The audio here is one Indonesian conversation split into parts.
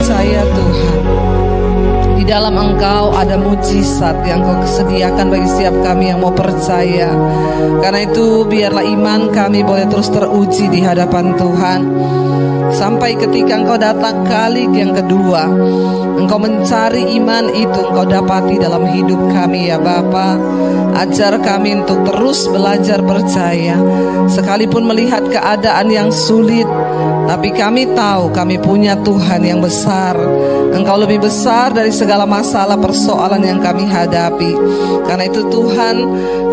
Percaya Tuhan, di dalam Engkau ada mujizat yang Kau sediakan bagi setiap kami yang mau percaya. Karena itu biarlah iman kami boleh terus teruji di hadapan Tuhan, sampai ketika Engkau datang kali yang kedua, Engkau mencari iman itu Engkau dapati dalam hidup kami ya Bapa. Ajar kami untuk terus belajar percaya, sekalipun melihat keadaan yang sulit, tapi kami tahu kami punya Tuhan yang besar. Engkau lebih besar dari segala masalah persoalan yang kami hadapi. Karena itu Tuhan,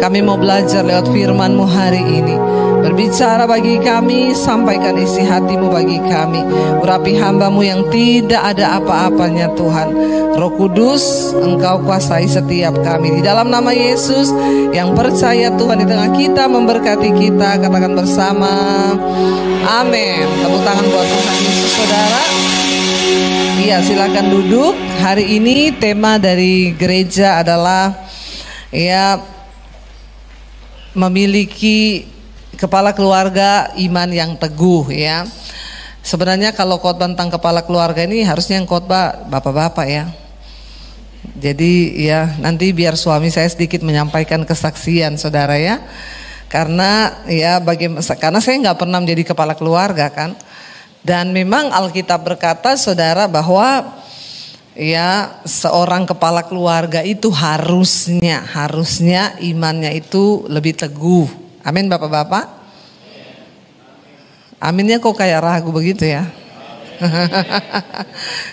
kami mau belajar lewat firman-Mu hari ini. Berbicara bagi kami, sampaikan isi hati-Mu bagi kami. Urapi hamba-Mu yang tidak ada apa-apanya Tuhan. Roh Kudus, Engkau kuasai setiap kami. Di dalam nama Yesus, yang percaya Tuhan di tengah kita, memberkati kita, katakan bersama amin. Tepuk tangan buat Tuhan Yesus, saudara. Iya, silakan duduk. Hari ini tema dari gereja adalah memiliki kepala keluarga iman yang teguh ya. Sebenarnya kalau khotbah tentang kepala keluarga ini harusnya yang khotbah bapak-bapak ya. Jadi ya nanti biar suami saya sedikit menyampaikan kesaksian saudara ya. Karena karena saya nggak pernah menjadi kepala keluarga kan. Dan memang Alkitab berkata saudara bahwa ya seorang kepala keluarga itu harusnya imannya itu lebih teguh. Amin bapak-bapak. Aminnya kok kayak ragu begitu ya.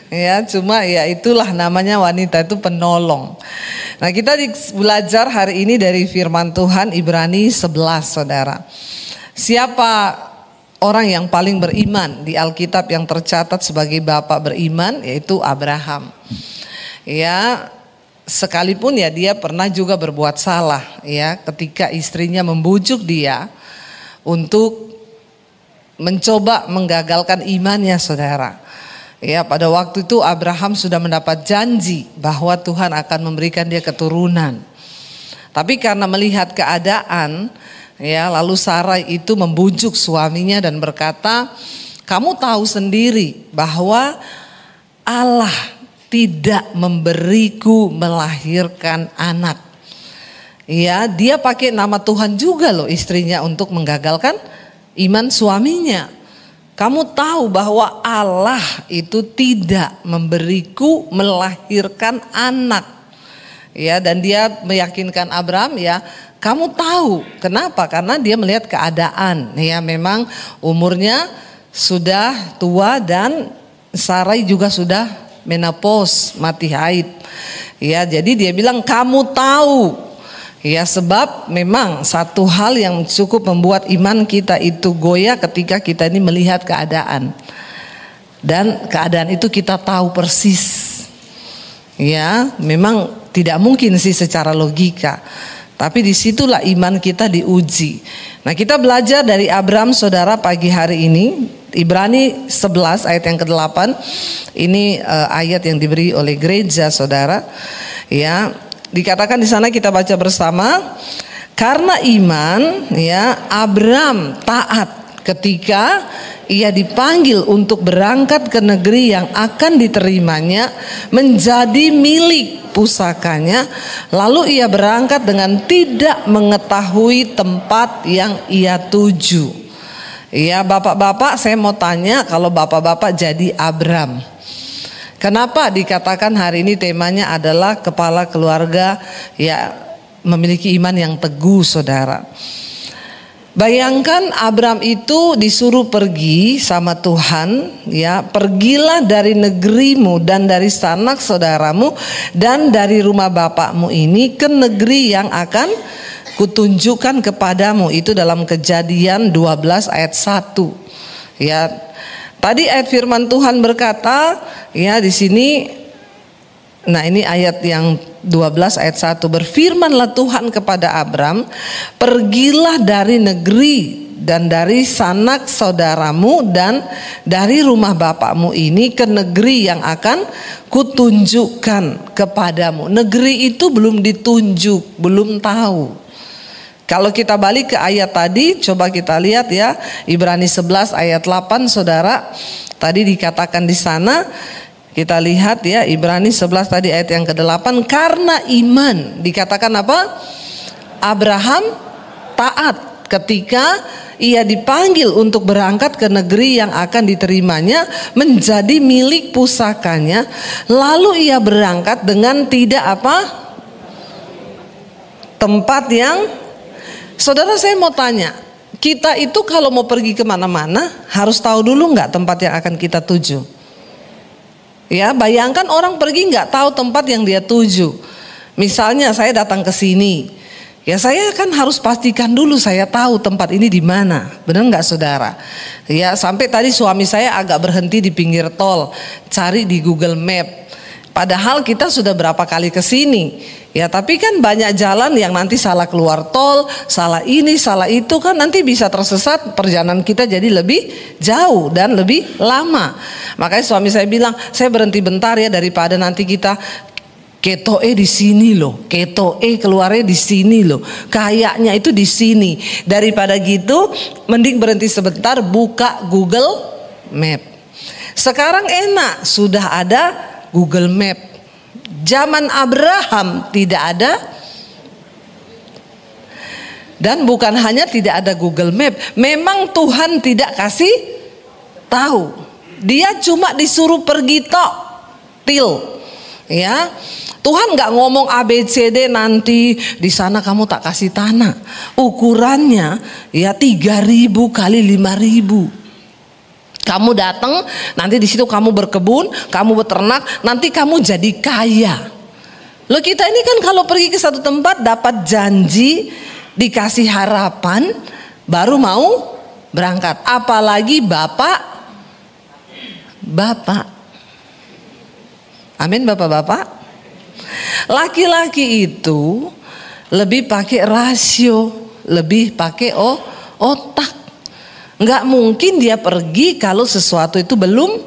Ya cuma ya itulah namanya wanita itu penolong. Nah kita belajar hari ini dari firman Tuhan Ibrani 11 saudara. Siapa orang yang paling beriman di Alkitab yang tercatat sebagai bapak beriman, yaitu Abraham. Ya sekalipun ya dia pernah juga berbuat salah ya ketika istrinya membujuk dia untuk mencoba menggagalkan imannya saudara. Ya pada waktu itu Abraham sudah mendapat janji bahwa Tuhan akan memberikan dia keturunan. Tapi karena melihat keadaan ya lalu Sarai itu membujuk suaminya dan berkata, kamu tahu sendiri bahwa Allah tidak memberiku melahirkan anak. Ya, dia pakai nama Tuhan juga loh istrinya untuk menggagalkan iman suaminya. Kamu tahu bahwa Allah itu tidak memberiku melahirkan anak. Ya, dan dia meyakinkan Abraham ya, kamu tahu kenapa? Karena dia melihat keadaan. Ya, memang umurnya sudah tua dan Sarai juga sudah menopause, mati haid. Ya, jadi dia bilang kamu tahu. Ya, sebab memang satu hal yang cukup membuat iman kita itu goyah ketika kita ini melihat keadaan. Dan keadaan itu kita tahu persis. Ya, memang tidak mungkin sih secara logika. Tapi disitulah iman kita diuji. Nah kita belajar dari Abraham saudara pagi hari ini. Ibrani 11 ayat yang ke-8. Ini ayat yang diberi oleh gereja saudara. Ya, dikatakan di sana kita baca bersama. Karena iman ya Abraham taat ketika ia dipanggil untuk berangkat ke negeri yang akan diterimanya menjadi milik pusakanya. Lalu ia berangkat dengan tidak mengetahui tempat yang ia tuju. Ya bapak-bapak saya mau tanya, kalau bapak-bapak jadi Abraham, kenapa dikatakan hari ini temanya adalah kepala keluarga ya memiliki iman yang teguh saudara. Bayangkan Abraham itu disuruh pergi sama Tuhan ya, pergilah dari negerimu dan dari sanak saudaramu dan dari rumah bapakmu ini ke negeri yang akan kutunjukkan kepadamu. Itu dalam Kejadian 12 ayat 1. Ya. Tadi ayat firman Tuhan berkata ya di sini. Nah, ini ayat yang 12 ayat 1. Berfirmanlah Tuhan kepada Abram, pergilah dari negeri dan dari sanak saudaramu dan dari rumah bapakmu ini ke negeri yang akan kutunjukkan kepadamu. Negeri itu belum ditunjuk, belum tahu. Kalau kita balik ke ayat tadi, coba kita lihat ya, Ibrani 11 ayat 8 saudara. Tadi dikatakan di sana, Kita lihat ya, Ibrani 11 tadi ayat yang ke-8. Karena iman dikatakan apa? Abraham taat ketika ia dipanggil untuk berangkat ke negeri yang akan diterimanya menjadi milik pusakanya. Lalu ia berangkat dengan tidak apa? Tempat yang, saudara, saya mau tanya, kita itu kalau mau pergi kemana-mana harus tahu dulu nggak tempat yang akan kita tuju? Ya, bayangkan orang pergi nggak tahu tempat yang dia tuju. Misalnya saya datang ke sini, ya saya kan harus pastikan dulu saya tahu tempat ini di mana, benar nggak saudara? Ya, sampai tadi suami saya agak berhenti di pinggir tol, cari di Google Map. Padahal kita sudah berapa kali ke sini, ya tapi kan banyak jalan yang nanti salah keluar tol, salah ini, salah itu, kan nanti bisa tersesat, perjalanan kita jadi lebih jauh dan lebih lama. Makanya suami saya bilang, saya berhenti bentar ya daripada nanti kita ketoe di sini loh, ketoe keluarnya di sini loh, kayaknya itu di sini. Daripada gitu, mending berhenti sebentar, buka Google Map. Sekarang enak, sudah ada Google Map. Zaman Abraham tidak ada. Dan bukan hanya tidak ada Google Map, memang Tuhan tidak kasih tahu. Dia cuma disuruh pergi tok, til. Ya, Tuhan nggak ngomong ABCD nanti di sana kamu tak kasih tanah. Ukurannya ya 3.000 kali 5.000. Kamu datang, nanti di situ kamu berkebun, kamu beternak, nanti kamu jadi kaya. Loh, kita ini kan kalau pergi ke satu tempat dapat janji, dikasih harapan, baru mau berangkat. Apalagi bapak. Amin, bapak-bapak. Laki-laki itu lebih pakai rasio, lebih pakai otak. Nggak mungkin dia pergi kalau sesuatu itu belum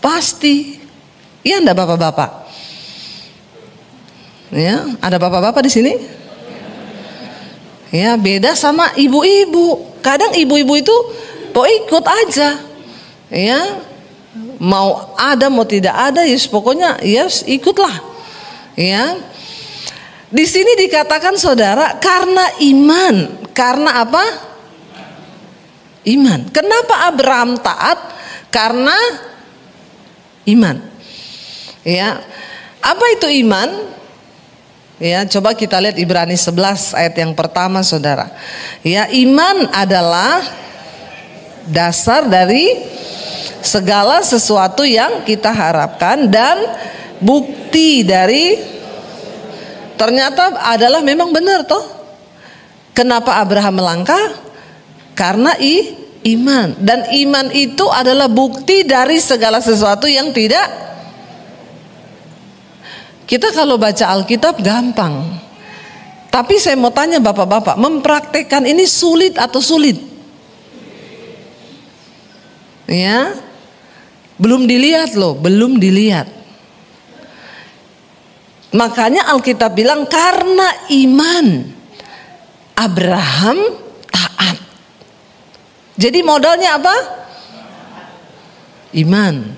pasti. Iya enggak bapak-bapak? Ya, ada bapak-bapak di sini? Ya, beda sama ibu-ibu. Kadang ibu-ibu itu ikut aja. Ya, mau ada mau tidak ada, ya pokoknya ya ikutlah. Ya. Di sini dikatakan saudara, karena iman. Karena apa? Iman. Kenapa Abraham taat? Karena iman. Ya. Apa itu iman? Ya, coba kita lihat Ibrani 11 ayat yang pertama, saudara. Ya, iman adalah dasar dari segala sesuatu yang kita harapkan dan bukti dari, ternyata adalah memang benar toh. Kenapa Abraham melangkah? Karena iman. Dan iman itu adalah bukti dari segala sesuatu yang tidak. Kita kalau baca Alkitab gampang. Tapi saya mau tanya bapak-bapak, mempraktekkan ini sulit atau sulit? Ya, belum dilihat loh, belum dilihat. Makanya Alkitab bilang karena iman Abraham taat. Jadi modalnya apa? Iman.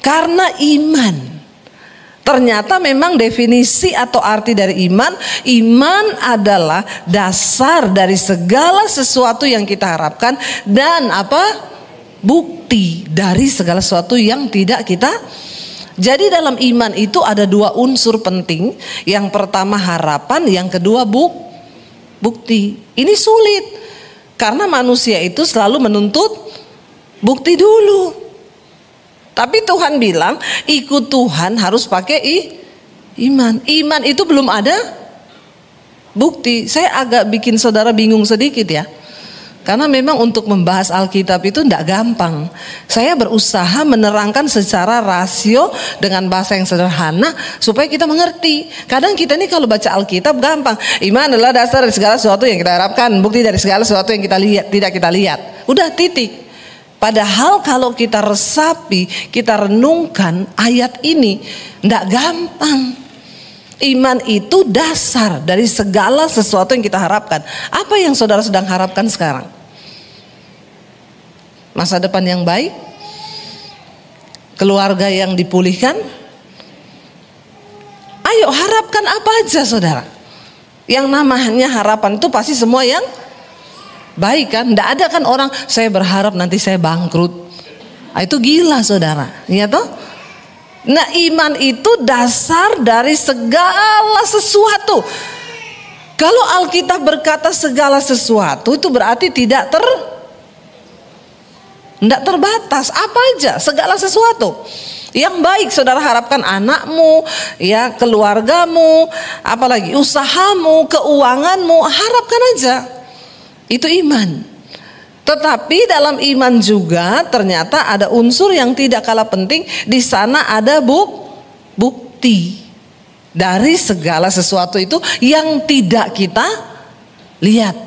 Karena iman. Ternyata memang definisi atau arti dari iman, iman adalah dasar dari segala sesuatu yang kita harapkan dan apa? Bukti dari segala sesuatu yang tidak kita. Jadi dalam iman itu ada dua unsur penting. Yang pertama harapan, yang kedua bukti. Ini sulit. Karena manusia itu selalu menuntut bukti dulu. Tapi Tuhan bilang ikut Tuhan harus pakai iman. Iman itu belum ada bukti. Saya agak bikin saudara bingung sedikit ya. Karena memang untuk membahas Alkitab itu tidak gampang. Saya berusaha menerangkan secara rasio dengan bahasa yang sederhana supaya kita mengerti. Kadang kita ini kalau baca Alkitab gampang. Iman adalah dasar dari segala sesuatu yang kita harapkan, bukti dari segala sesuatu yang kita lihat, tidak kita lihat. Udah titik. Padahal kalau kita resapi, kita renungkan ayat ini, tidak gampang. Iman itu dasar dari segala sesuatu yang kita harapkan. Apa yang saudara sedang harapkan sekarang? Masa depan yang baik? keluarga yang dipulihkan? Ayo harapkan apa aja saudara. Yang namanya harapan itu pasti semua yang baik kan. Tidak ada kan orang saya berharap nanti saya bangkrut. Itu gila saudara, ya toh? Nah iman itu dasar dari segala sesuatu. Kalau Alkitab berkata segala sesuatu itu berarti tidak terbatas. Apa aja, segala sesuatu. Yang baik saudara harapkan anakmu, ya keluargamu, apalagi usahamu, keuanganmu, harapkan aja. Itu iman. Tetapi dalam iman juga ternyata ada unsur yang tidak kalah penting. Di sana ada bukti dari segala sesuatu itu yang tidak kita lihat.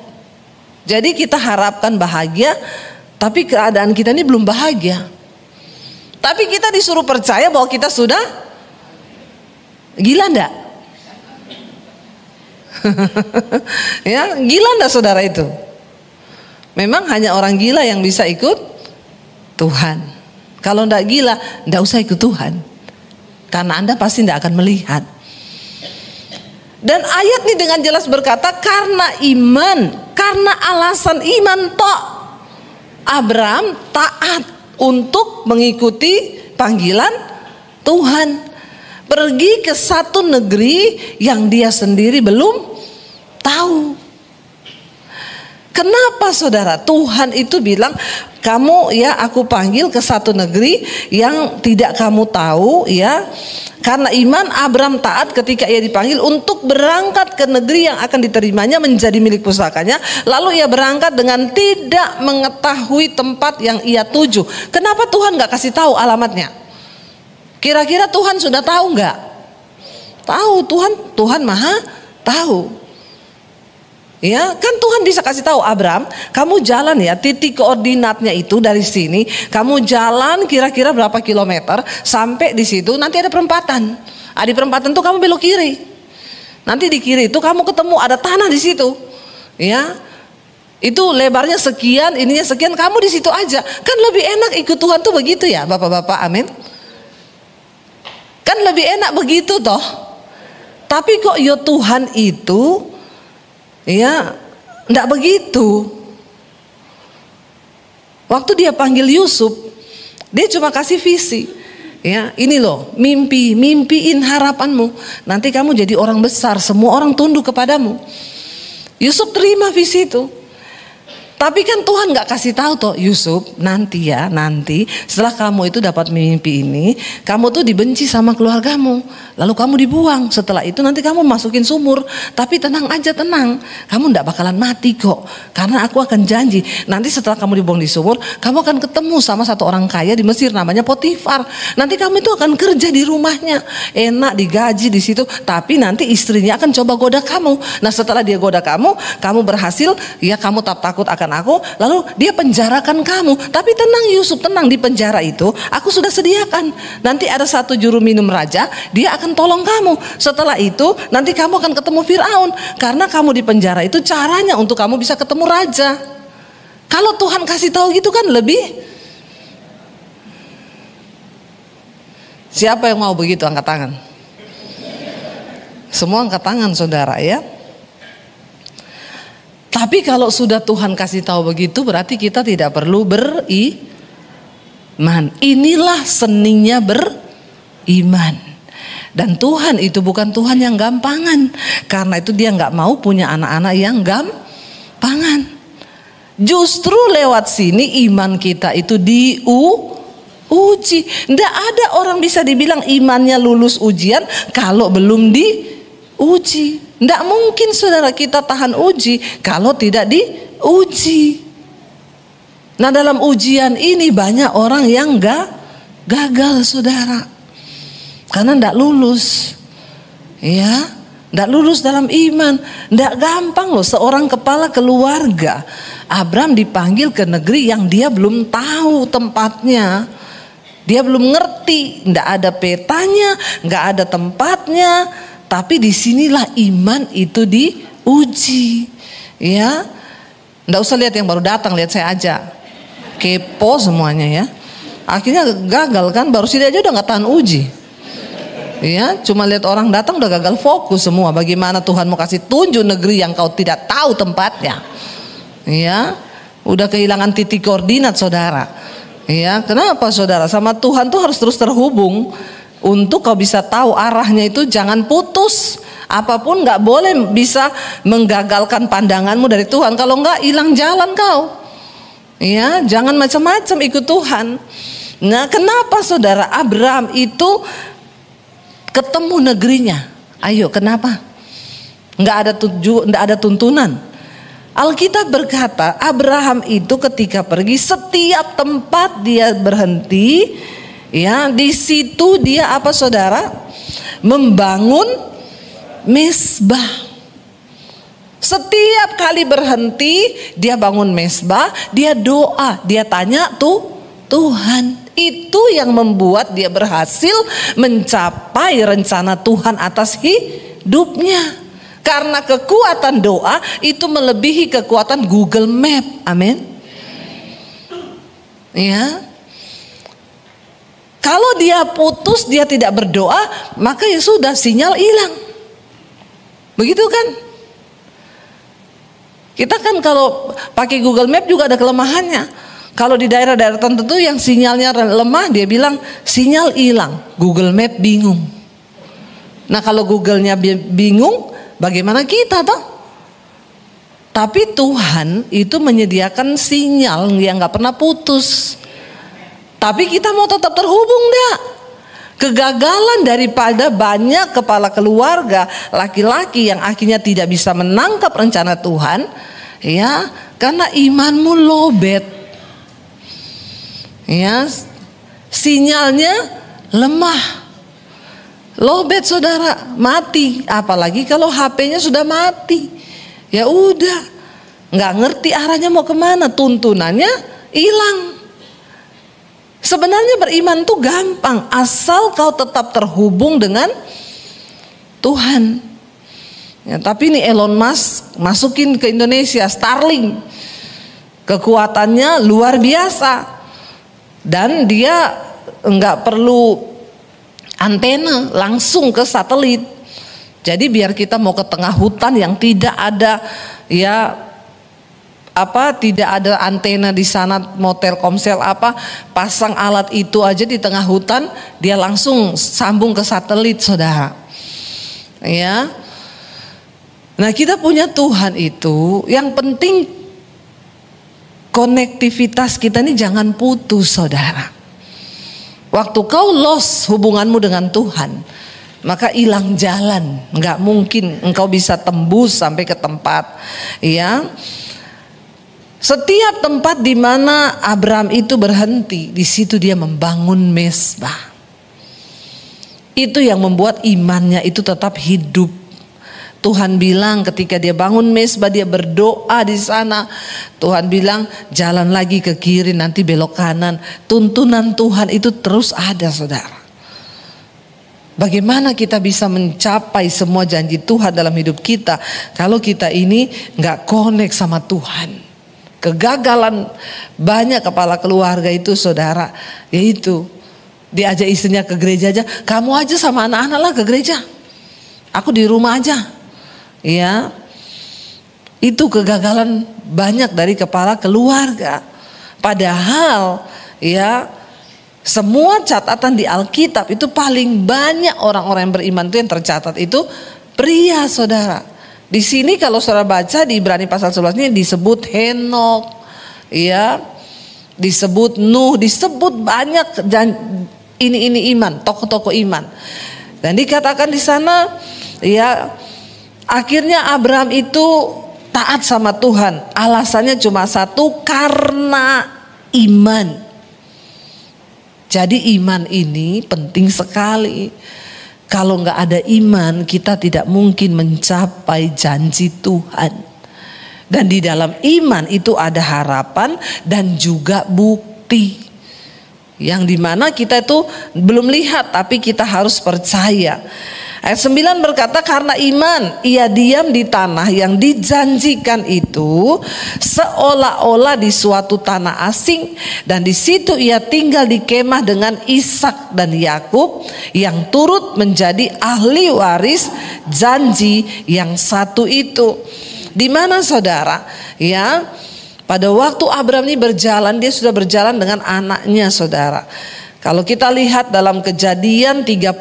Jadi kita harapkan bahagia, tapi keadaan kita ini belum bahagia. Tapi kita disuruh percaya bahwa kita sudah gila enggak? Ya, gila enggak saudara itu? Memang hanya orang gila yang bisa ikut Tuhan. Kalau enggak gila, enggak usah ikut Tuhan. Karena Anda pasti enggak akan melihat. Dan ayat ini dengan jelas berkata karena iman, karena alasan iman tok Abraham taat untuk mengikuti panggilan Tuhan. Pergi ke satu negeri yang dia sendiri belum tahu. Kenapa saudara? Tuhan itu bilang, kamu ya aku panggil ke satu negeri yang tidak kamu tahu ya. Karena iman Abraham taat ketika ia dipanggil untuk berangkat ke negeri yang akan diterimanya menjadi milik pusakanya. Lalu ia berangkat dengan tidak mengetahui tempat yang ia tuju. Kenapa Tuhan gak kasih tahu alamatnya? Kira-kira Tuhan sudah tahu gak? Tahu, Tuhan maha tahu. Ya, kan Tuhan bisa kasih tahu Abraham, kamu jalan ya, titik koordinatnya itu dari sini, kamu jalan kira-kira berapa kilometer sampai di situ, nanti ada perempatan. Di perempatan tuh kamu belok kiri. Nanti di kiri itu kamu ketemu ada tanah di situ. Ya. Itu lebarnya sekian, ininya sekian, kamu di situ aja. Kan lebih enak ikut Tuhan tuh begitu ya, Bapak-bapak, amin. Kan lebih enak begitu toh. Tapi kok ya Tuhan itu ya, enggak begitu. Waktu dia panggil Yusuf, dia cuma kasih visi. Ya, ini loh, mimpiin harapanmu. Nanti kamu jadi orang besar, semua orang tunduk kepadamu. Yusuf terima visi itu. Tapi kan Tuhan gak kasih tahu toh, Yusuf nanti setelah kamu itu dapat mimpi ini, kamu tuh dibenci sama keluargamu, lalu kamu dibuang. Setelah itu nanti kamu masukin sumur. Tapi tenang aja, tenang, kamu gak bakalan mati kok, karena aku akan janji nanti setelah kamu dibuang di sumur, kamu akan ketemu sama satu orang kaya di Mesir namanya Potifar. Nanti kamu itu akan kerja di rumahnya, enak digaji di situ. Tapi nanti istrinya akan coba goda kamu. Nah setelah dia goda kamu berhasil, ya kamu tak takut akan aku, lalu dia penjarakan kamu. Tapi tenang Yusuf, tenang, di penjara itu aku sudah sediakan. Nanti ada satu juru minum raja, dia akan tolong kamu. Setelah itu nanti kamu akan ketemu Firaun. Karena kamu di penjara itu caranya untuk kamu bisa ketemu raja. Kalau Tuhan kasih tahu gitu kan lebih. Siapa yang mau begitu angkat tangan? Semua angkat tangan saudara ya. Tapi kalau sudah Tuhan kasih tahu begitu, berarti kita tidak perlu beriman. Inilah seninya beriman. Dan Tuhan itu bukan Tuhan yang gampangan. Karena itu dia gak mau punya anak-anak yang gampangan. Justru lewat sini iman kita itu diuji. Tidak ada orang bisa dibilang imannya lulus ujian kalau belum diuji. Tidak mungkin saudara kita tahan uji kalau tidak diuji. Nah dalam ujian ini banyak orang yang gagal saudara. Karena tidak lulus. Ya, tidak lulus dalam iman. Tidak gampang loh seorang kepala keluarga. Abraham dipanggil ke negeri yang dia belum tahu tempatnya. Dia belum ngerti. Tidak ada petanya, nggak ada tempatnya. Tapi disinilah iman itu diuji, ya. Nggak usah lihat yang baru datang, lihat saya aja. Kepo semuanya ya. Akhirnya gagal kan, baru sini aja udah nggak tahan uji. Ya, cuma lihat orang datang udah gagal fokus semua. Bagaimana Tuhan mau kasih tunjuk negeri yang kau tidak tahu tempatnya. Ya, udah kehilangan titik koordinat saudara. Ya, kenapa saudara? Sama Tuhan tuh harus terus terhubung. Untuk kau bisa tahu arahnya itu jangan putus. Apapun nggak boleh bisa menggagalkan pandanganmu dari Tuhan. Kalau nggak hilang jalan kau. Ya, jangan macam-macam ikut Tuhan. Nah, kenapa saudara Abraham itu ketemu negerinya? Ayo, kenapa? Nggak ada tuntunan. Alkitab berkata Abraham itu ketika pergi setiap tempat dia berhenti, ya di situ dia apa saudara? Membangun mezbah. Setiap kali berhenti dia bangun mezbah, dia doa, dia tanya Tuhan. Itu yang membuat dia berhasil mencapai rencana Tuhan atas hidupnya. Karena kekuatan doa itu melebihi kekuatan Google Map. Amin. Ya. Kalau dia putus, dia tidak berdoa, maka ya sudah, sinyal hilang. Begitu kan? Kita kan kalau pakai Google Map juga ada kelemahannya. Kalau di daerah-daerah tertentu yang sinyalnya lemah, dia bilang sinyal hilang. Google Map bingung. Nah, kalau Google-nya bingung, bagaimana kita toh? Tapi Tuhan itu menyediakan sinyal yang gak pernah putus. Tapi kita mau tetap terhubung enggak? Kegagalan daripada banyak kepala keluarga laki-laki yang akhirnya tidak bisa menangkap rencana Tuhan, ya, karena imanmu lowbat. Ya, sinyalnya lemah. Lowbat saudara, mati. Apalagi kalau HP-nya sudah mati. Ya udah, nggak ngerti arahnya mau kemana, tuntunannya hilang. Sebenarnya beriman tuh gampang, asal kau tetap terhubung dengan Tuhan. Ya, tapi ini Elon Musk masukin ke Indonesia Starlink, kekuatannya luar biasa, dan dia nggak perlu antena, langsung ke satelit. Jadi biar kita mau ke tengah hutan yang tidak ada tidak ada antena di sana, mau Telkomsel pasang alat itu aja di tengah hutan, dia langsung sambung ke satelit saudara. Ya. Nah, kita punya Tuhan itu, yang penting konektivitas kita ini jangan putus saudara. Waktu kau lost hubunganmu dengan Tuhan, maka hilang jalan, nggak mungkin engkau bisa tembus sampai ke tempat. Ya, setiap tempat di mana Abraham itu berhenti, di situ dia membangun mezbah. Itu yang membuat imannya itu tetap hidup. Tuhan bilang ketika dia bangun mezbah, dia berdoa di sana. Tuhan bilang jalan lagi ke kiri, nanti belok kanan. Tuntunan Tuhan itu terus ada saudara. Bagaimana kita bisa mencapai semua janji Tuhan dalam hidup kita kalau kita ini gak connect sama Tuhan? Kegagalan banyak kepala keluarga itu saudara, yaitu diajak istrinya ke gereja aja, kamu aja sama anak-anak lah ke gereja, aku di rumah aja. Ya, itu kegagalan banyak dari kepala keluarga. Padahal ya, semua catatan di Alkitab itu paling banyak orang-orang yang beriman itu yang tercatat itu pria saudara. Di sini kalau saudara baca di Ibrani pasal 11 ini disebut Henok, ya, disebut Nuh, disebut banyak, dan ini iman, tokoh-tokoh iman. Dan dikatakan di sana, ya, akhirnya Abraham itu taat sama Tuhan. Alasannya cuma satu, karena iman. Jadi iman ini penting sekali. Kalau nggak ada iman, kita tidak mungkin mencapai janji Tuhan. Dan di dalam iman itu ada harapan dan juga bukti. Yang dimana kita itu belum lihat, tapi kita harus percaya. Ayat 9 berkata, karena iman ia diam di tanah yang dijanjikan itu, seolah-olah di suatu tanah asing, dan di situ ia tinggal di kemah dengan Ishak dan Yakub yang turut menjadi ahli waris janji yang satu itu. Di mana saudara? Ya, pada waktu Abraham ini berjalan, dia sudah berjalan dengan anaknya, saudara. Kalau kita lihat dalam Kejadian 35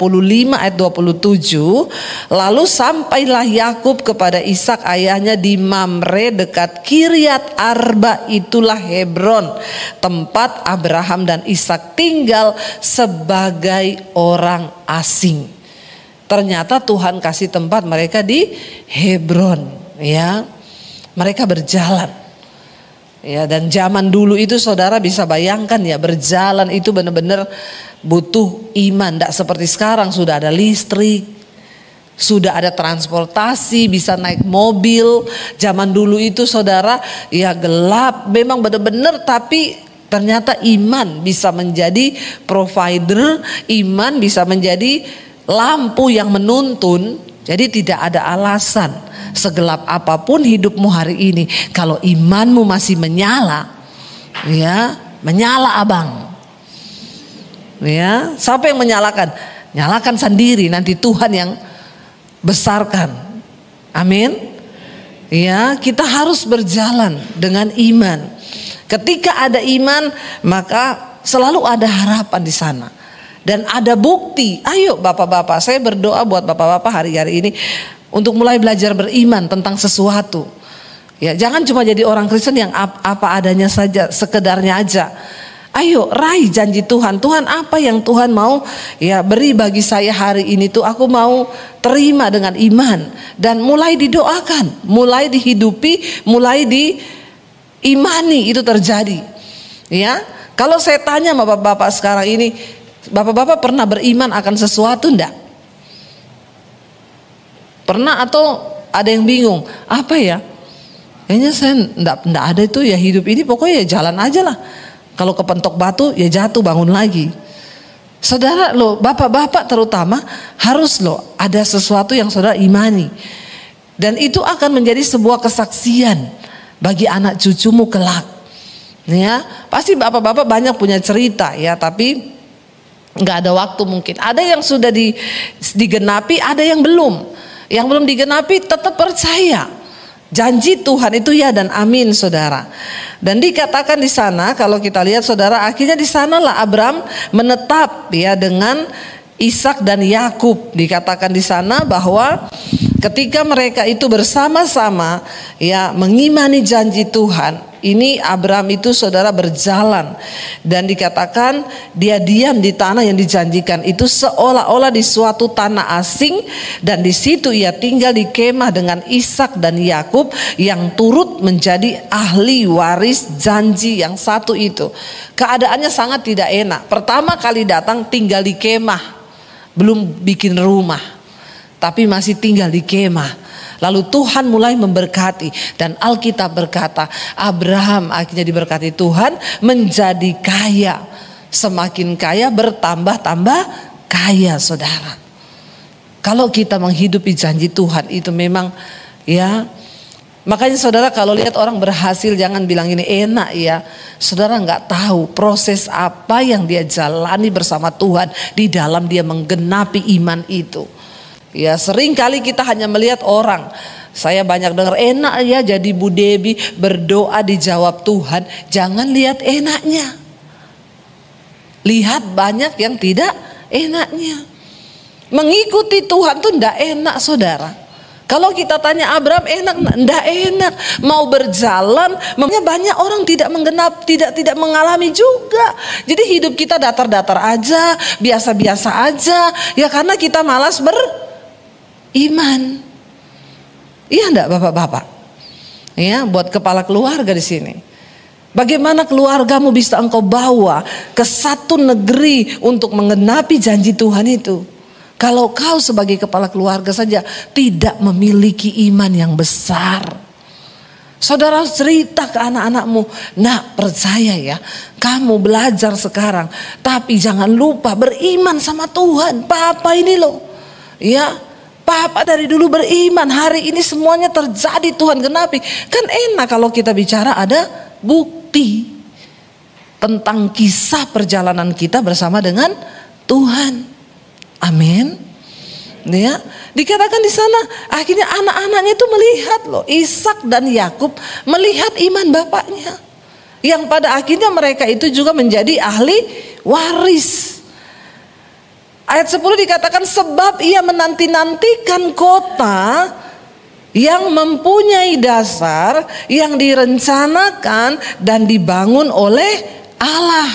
ayat 27, lalu sampailah Yakub kepada Ishak ayahnya di Mamre dekat Kiryat Arba, itulah Hebron, tempat Abraham dan Ishak tinggal sebagai orang asing. Ternyata Tuhan kasih tempat mereka di Hebron, ya. Mereka berjalan. Ya, dan zaman dulu itu saudara bisa bayangkan ya, berjalan itu benar-benar butuh iman. Tidak seperti sekarang sudah ada listrik, sudah ada transportasi, bisa naik mobil. Zaman dulu itu saudara ya gelap, memang benar-benar, tapi ternyata iman bisa menjadi provider, iman bisa menjadi lampu yang menuntun. Jadi tidak ada alasan, segelap apapun hidupmu hari ini, kalau imanmu masih menyala, ya, menyala abang. Ya, siapa yang menyalakan? Nyalakan sendiri, nanti Tuhan yang besarkan. Amin. Ya, kita harus berjalan dengan iman. Ketika ada iman, maka selalu ada harapan di sana. Dan ada bukti. Ayo bapak-bapak, saya berdoa buat bapak-bapak hari-hari ini untuk mulai belajar beriman tentang sesuatu. Ya, jangan cuma jadi orang Kristen yang apa adanya saja, sekedarnya aja. Ayo raih janji Tuhan. Tuhan, apa yang Tuhan mau ya beri bagi saya hari ini tuh aku mau terima dengan iman. Dan mulai didoakan, mulai dihidupi, mulai diimani itu terjadi. Ya, kalau saya tanya sama bapak-bapak sekarang ini, bapak-bapak pernah beriman akan sesuatu enggak? Pernah atau ada yang bingung? Apa ya? Kayaknya saya enggak ada itu ya, hidup ini pokoknya ya jalan aja lah. Kalau kepentok batu ya jatuh bangun lagi. Saudara loh, bapak-bapak terutama harus loh ada sesuatu yang saudara imani. Dan itu akan menjadi sebuah kesaksian bagi anak cucumu kelak. Ya, pasti bapak-bapak banyak punya cerita ya, tapi nggak ada waktu mungkin. Ada yang sudah digenapi, ada yang belum. Yang belum digenapi tetap percaya. Janji Tuhan itu ya dan amin, saudara. Dan dikatakan di sana, kalau kita lihat saudara, akhirnya di sanalah Abraham menetap ya dengan Ishak dan Yakub. Dikatakan di sana bahwa ketika mereka itu bersama-sama ya mengimani janji Tuhan, ini Abraham itu saudara berjalan, dan dikatakan dia diam di tanah yang dijanjikan itu seolah-olah di suatu tanah asing, dan di situ ia tinggal di kemah dengan Ishak dan Yakub yang turut menjadi ahli waris janji yang satu itu. Keadaannya sangat tidak enak. Pertama kali datang tinggal di kemah, belum bikin rumah, tapi masih tinggal di kemah. Lalu Tuhan mulai memberkati, dan Alkitab berkata Abraham akhirnya diberkati Tuhan menjadi kaya. Semakin kaya bertambah-tambah kaya, saudara. Kalau kita menghidupi janji Tuhan itu memang ya. Makanya saudara kalau lihat orang berhasil jangan bilang ini enak ya. Saudara nggak tahu proses apa yang dia jalani bersama Tuhan di dalam dia menggenapi iman itu. Ya, sering kali kita hanya melihat orang. Saya banyak dengar enak ya jadi Bu Debi, berdoa dijawab Tuhan. Jangan lihat enaknya, lihat banyak yang tidak enaknya. Mengikuti Tuhan tuh ndak enak, saudara. Kalau kita tanya Abraham enak, ndak enak. Mau berjalan, makanya banyak orang tidak menggenap, tidak mengalami juga. Jadi hidup kita datar-datar aja, biasa-biasa aja. Ya karena kita malas iman. Iya enggak bapak-bapak? Ya, buat kepala keluarga di sini. Bagaimana keluargamu bisa engkau bawa ke satu negeri untuk menggenapi janji Tuhan itu? Kalau kau sebagai kepala keluarga saja tidak memiliki iman yang besar. Saudara cerita ke anak-anakmu, nak percaya ya, kamu belajar sekarang, tapi jangan lupa beriman sama Tuhan. Papa ini loh, ya. Papa dari dulu beriman, hari ini semuanya terjadi, Tuhan genapi. Kan enak kalau kita bicara ada bukti tentang kisah perjalanan kita bersama dengan Tuhan. Amin. Ya, dikatakan di sana akhirnya anak-anaknya itu melihat loh, Ishak dan Yakub melihat iman bapaknya, yang pada akhirnya mereka itu juga menjadi ahli waris. Ayat 10 dikatakan sebab ia menanti-nantikan kota yang mempunyai dasar, yang direncanakan dan dibangun oleh Allah.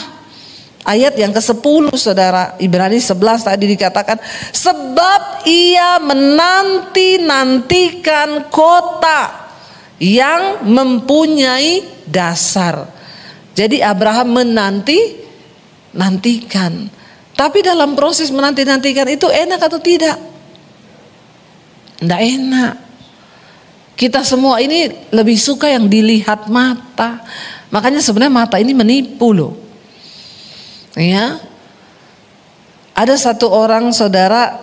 Ayat yang ke-10 saudara, Ibrani 11 tadi dikatakan sebab ia menanti-nantikan kota yang mempunyai dasar. Jadi Abraham menanti-nantikan. Tapi dalam proses menanti-nantikan itu enak atau tidak? Tidak enak. Kita semua ini lebih suka yang dilihat mata. Makanya sebenarnya mata ini menipu loh. Ya. Ada satu orang saudara,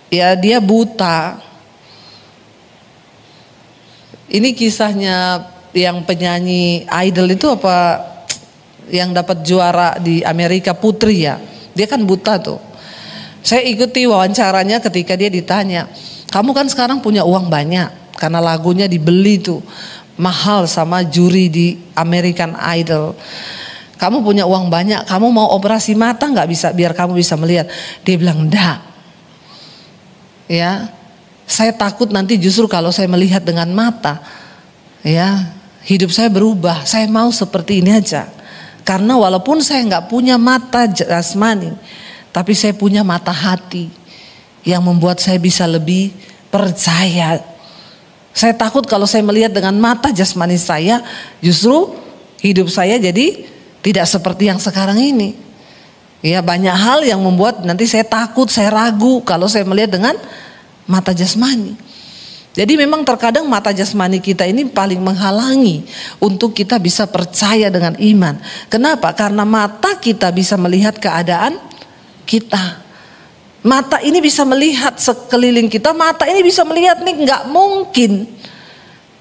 ya dia buta. Ini kisahnya yang penyanyi idol itu apa, yang dapat juara di Amerika, Putri ya. Dia kan buta tuh. Saya ikuti wawancaranya ketika dia ditanya, kamu kan sekarang punya uang banyak karena lagunya dibeli tuh mahal sama juri di American Idol. Kamu punya uang banyak, kamu mau operasi mata nggak bisa biar kamu bisa melihat? Dia bilang enggak. Ya, saya takut nanti justru kalau saya melihat dengan mata, ya hidup saya berubah. Saya mau seperti ini aja. Karena walaupun saya nggak punya mata jasmani, tapi saya punya mata hati yang membuat saya bisa lebih percaya. Saya takut kalau saya melihat dengan mata jasmani saya, justru hidup saya jadi tidak seperti yang sekarang ini. Ya, banyak hal yang membuat nanti saya takut, saya ragu kalau saya melihat dengan mata jasmani. Jadi memang terkadang mata jasmani kita ini paling menghalangi untuk kita bisa percaya dengan iman. Kenapa? Karena mata kita bisa melihat keadaan kita. Mata ini bisa melihat sekeliling kita, mata ini bisa melihat nih, nggak mungkin.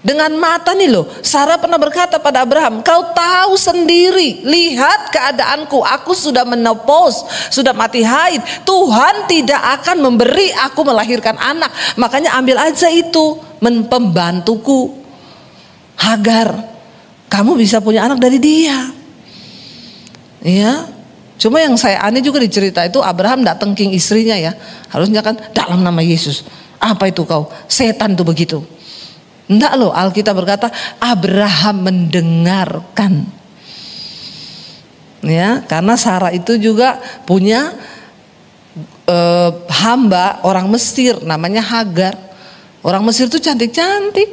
Dengan mata nih loh, Sarah pernah berkata pada Abraham, kau tahu sendiri, lihat keadaanku, aku sudah menopause, sudah mati haid. Tuhan tidak akan memberi aku melahirkan anak. Makanya ambil aja itu, pembantuku Hagar. Kamu bisa punya anak dari dia. Ya, cuma yang saya aneh juga dicerita itu Abraham tidak tengking istrinya ya. Harusnya kan dalam nama Yesus. Apa itu kau? Setan tuh begitu. Enggak loh, Alkitab berkata Abraham mendengarkan. Ya, karena Sarah itu juga punya hamba orang Mesir namanya Hagar. Orang Mesir itu cantik-cantik.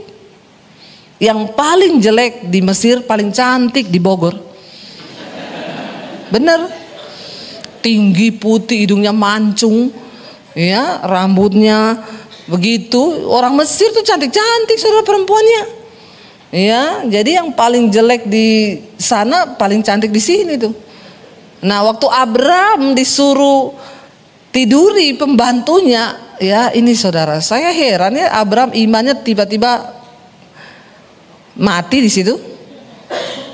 Yang paling jelek di Mesir paling cantik di Bogor. Bener. Tinggi, putih, hidungnya mancung, ya, rambutnya begitu. Orang Mesir tuh cantik-cantik saudara perempuannya. Ya, jadi yang paling jelek di sana paling cantik di sini tuh. Nah, waktu Abraham disuruh tiduri pembantunya, ya ini saudara, saya heran ya, Abraham imannya tiba-tiba mati di situ.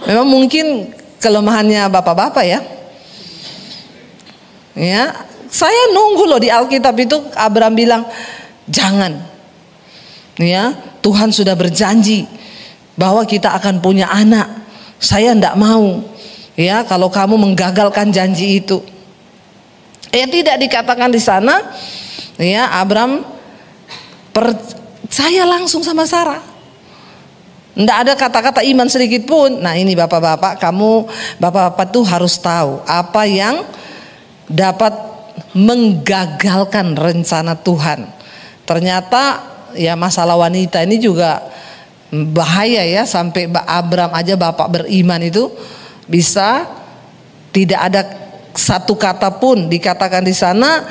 Memang mungkin kelemahannya bapak-bapak ya. Ya, saya nunggu loh di Alkitab itu Abraham bilang, jangan, ya Tuhan sudah berjanji bahwa kita akan punya anak. Saya tidak mau, ya kalau kamu menggagalkan janji itu. Tidak dikatakan di sana, ya Abraham percaya langsung sama Sarah. Tidak ada kata-kata iman sedikit pun. Nah ini bapak-bapak, kamu bapak-bapak tuh harus tahu apa yang dapat menggagalkan rencana Tuhan. Ternyata ya masalah wanita ini juga bahaya ya, sampai Abraham aja bapak beriman itu bisa tidak ada satu kata pun dikatakan di sana,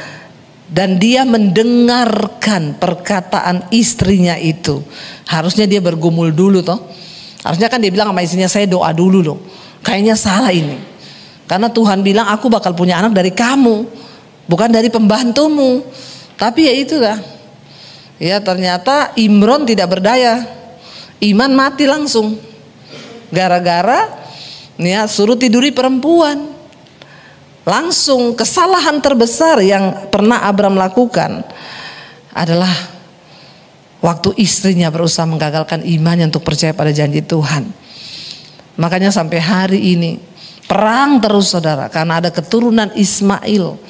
dan dia mendengarkan perkataan istrinya itu. Harusnya dia bergumul dulu toh. Harusnya kan dia bilang sama istrinya, saya doa dulu loh. Kayaknya salah ini. Karena Tuhan bilang aku bakal punya anak dari kamu, bukan dari pembantumu. Tapi ya itulah. Ya, ternyata Imron tidak berdaya. Iman mati langsung. Gara-gara ya suruh tiduri perempuan. Langsung kesalahan terbesar yang pernah Abram lakukan adalah waktu istrinya berusaha menggagalkan imannya untuk percaya pada janji Tuhan. Makanya sampai hari ini perang terus saudara, karena ada keturunan Ismail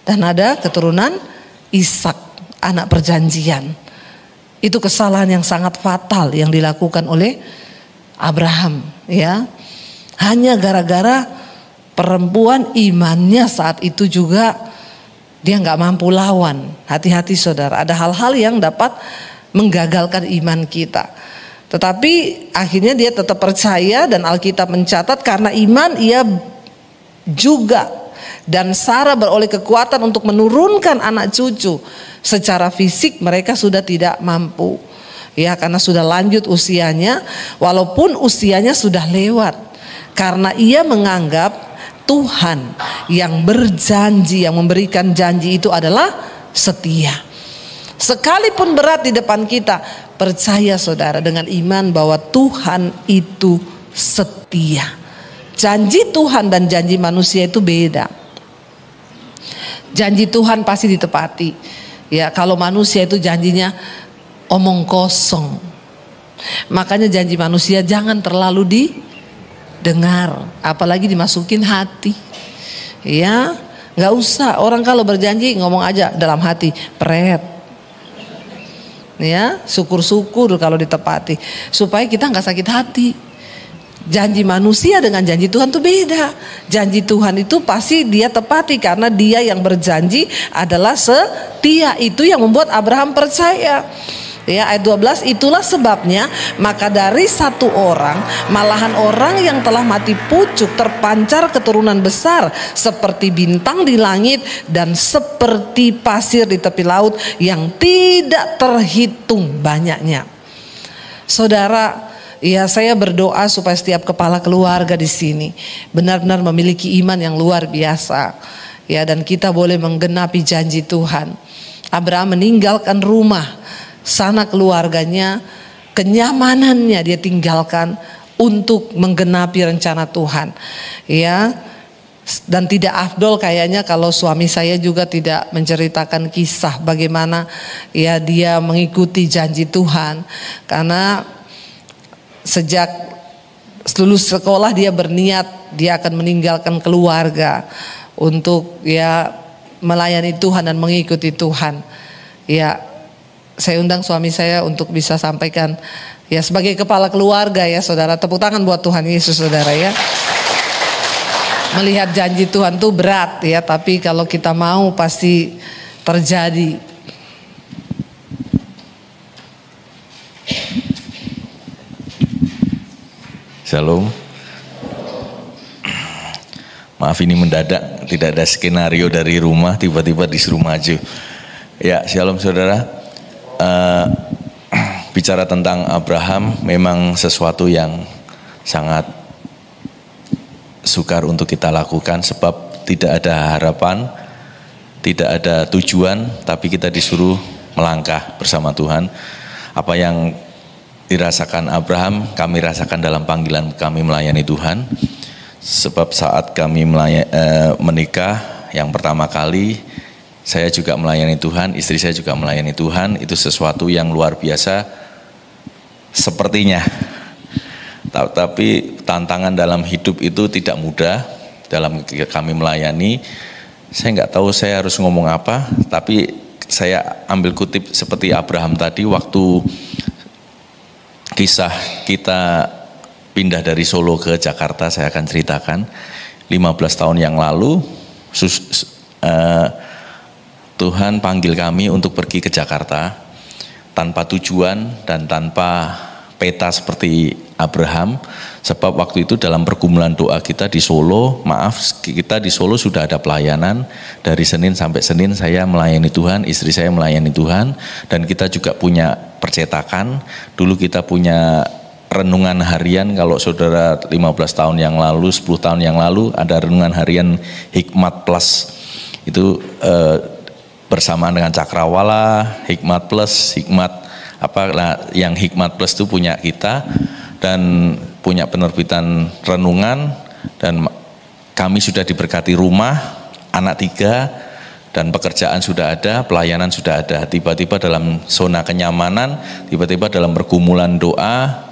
dan ada keturunan Ishak, anak perjanjian. Itu kesalahan yang sangat fatal yang dilakukan oleh Abraham, ya. Hanya gara-gara perempuan, imannya saat itu juga dia nggak mampu lawan. Hati-hati saudara, ada hal-hal yang dapat menggagalkan iman kita. Tetapi akhirnya dia tetap percaya, dan Alkitab mencatat karena iman ia juga dan Sarah beroleh kekuatan untuk menurunkan anak cucu. Secara fisik mereka sudah tidak mampu, ya, karena sudah lanjut usianya, walaupun usianya sudah lewat. Karena ia menganggap Tuhan yang berjanji, yang memberikan janji itu adalah setia. Sekalipun berat di depan kita, percaya saudara dengan iman bahwa Tuhan itu setia. Janji Tuhan dan janji manusia itu beda. Janji Tuhan pasti ditepati. Ya, kalau manusia itu janjinya omong kosong. Makanya janji manusia jangan terlalu didengar, apalagi dimasukin hati. Ya, nggak usah. Orang kalau berjanji ngomong aja dalam hati, pret. Ya, syukur-syukur kalau ditepati, supaya kita nggak sakit hati. Janji manusia dengan janji Tuhan itu beda. Janji Tuhan itu pasti dia tepati, karena dia yang berjanji adalah setia. Itu yang membuat Abraham percaya. Ya, ayat 12, itulah sebabnya maka dari satu orang, malahan orang yang telah mati pucuk, terpancar keturunan besar seperti bintang di langit dan seperti pasir di tepi laut yang tidak terhitung banyaknya. Saudara, ya, saya berdoa supaya setiap kepala keluarga di sini benar-benar memiliki iman yang luar biasa. Ya, dan kita boleh menggenapi janji Tuhan. Abraham meninggalkan rumah, sana keluarganya, kenyamanannya dia tinggalkan untuk menggenapi rencana Tuhan. Ya, dan tidak afdol kayaknya kalau suami saya juga tidak menceritakan kisah bagaimana ya dia mengikuti janji Tuhan. Karena sejak lulus sekolah dia berniat dia akan meninggalkan keluarga untuk ya melayani Tuhan dan mengikuti Tuhan. Ya, saya undang suami saya untuk bisa sampaikan ya sebagai kepala keluarga ya saudara. Tepuk tangan buat Tuhan Yesus saudara ya. Melihat janji Tuhan tuh berat ya, tapi kalau kita mau pasti terjadi. Shalom. Maaf ini mendadak, tidak ada skenario dari rumah, tiba-tiba disuruh maju. Ya, shalom saudara. Bicara tentang Abraham memang sesuatu yang sangat sukar untuk kita lakukan, sebab tidak ada harapan, tidak ada tujuan, tapi kita disuruh melangkah bersama Tuhan. Apa yang dirasakan Abraham, kami rasakan dalam panggilan kami melayani Tuhan. Sebab saat kami menikah yang pertama kali, saya juga melayani Tuhan, istri saya juga melayani Tuhan. Itu sesuatu yang luar biasa sepertinya. Tapi tantangan dalam hidup itu tidak mudah. Dalam kami melayani, saya nggak tahu saya harus ngomong apa, tapi saya ambil kutip seperti Abraham tadi, waktu kisah kita pindah dari Solo ke Jakarta, saya akan ceritakan. 15 tahun yang lalu Tuhan panggil kami untuk pergi ke Jakarta tanpa tujuan dan tanpa peta seperti Abraham. Sebab waktu itu dalam pergumulan doa kita di Solo, kita di Solo sudah ada pelayanan. Dari Senin sampai Senin saya melayani Tuhan, istri saya melayani Tuhan. Dan kita juga punya percetakan. Dulu kita punya renungan harian, kalau saudara 15 tahun yang lalu, 10 tahun yang lalu ada renungan harian Hikmat Plus. Itu bersamaan dengan Cakrawala, Hikmat Plus, yang Hikmat Plus itu punya kita dan punya penerbitan renungan, dan kami sudah diberkati rumah, anak 3, dan pekerjaan sudah ada, pelayanan sudah ada. Tiba-tiba dalam zona kenyamanan, tiba-tiba dalam pergumulan doa,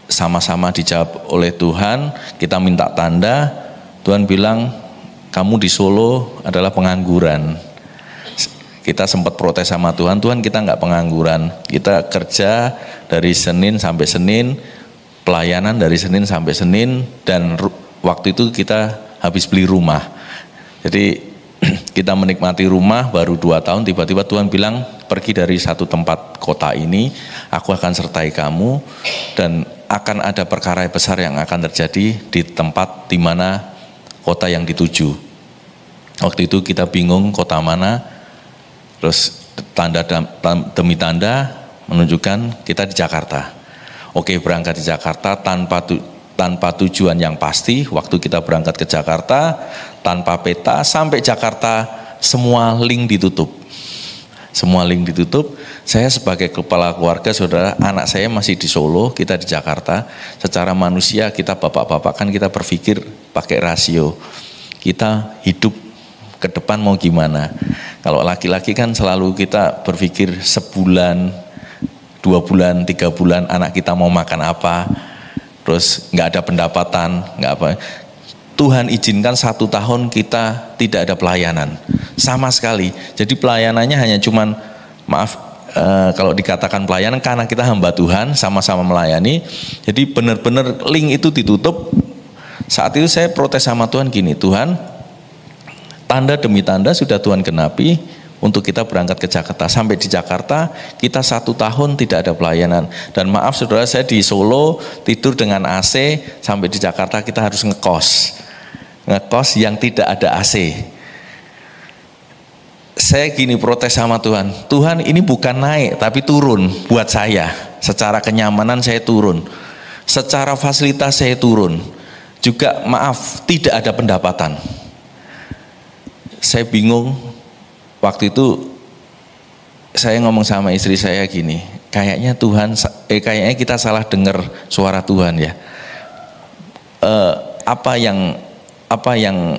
sama-sama dijawab oleh Tuhan. Kita minta tanda, Tuhan bilang kamu di Solo adalah pengangguran. Kita sempat protes sama Tuhan, Tuhan kita nggak pengangguran, kita kerja dari Senin sampai Senin, pelayanan dari Senin sampai Senin, dan waktu itu kita habis beli rumah. Jadi kita menikmati rumah baru 2 tahun, tiba-tiba Tuhan bilang pergi dari satu tempat kota ini, aku akan sertai kamu, dan akan ada perkara besar yang akan terjadi di tempat di mana kota yang dituju. Waktu itu kita bingung kota mana, terus tanda demi tanda menunjukkan kita di Jakarta. Oke, berangkat di Jakarta tanpa tujuan yang pasti. Waktu kita berangkat ke Jakarta tanpa peta, sampai Jakarta semua link ditutup. Semua link ditutup. Saya sebagai kepala keluarga, saudara, anak saya masih di Solo, kita di Jakarta. Secara manusia kita bapak-bapak kan kita berpikir pakai rasio. Kita hidup ke depan mau gimana. Kalau laki-laki kan selalu kita berpikir sebulan, 2 bulan, 3 bulan anak kita mau makan apa, terus nggak ada pendapatan, nggak apa. Tuhan izinkan 1 tahun kita tidak ada pelayanan sama sekali. Jadi pelayanannya hanya cuman, kalau dikatakan pelayanan karena kita hamba Tuhan sama-sama melayani. Jadi benar-benar link itu ditutup. Saat itu saya protes sama Tuhan gini, Tuhan, tanda demi tanda sudah Tuhan genapi untuk kita berangkat ke Jakarta. Sampai di Jakarta kita 1 tahun tidak ada pelayanan. Dan maaf saudara, saya di Solo tidur dengan AC, sampai di Jakarta kita harus ngekos yang tidak ada AC. Saya gini protes sama Tuhan, Tuhan ini bukan naik tapi turun buat saya. Secara kenyamanan saya turun, secara fasilitas saya turun, juga maaf tidak ada pendapatan. Saya bingung. Waktu itu saya ngomong sama istri saya gini, kayaknya kayaknya kita salah dengar suara Tuhan ya. Apa yang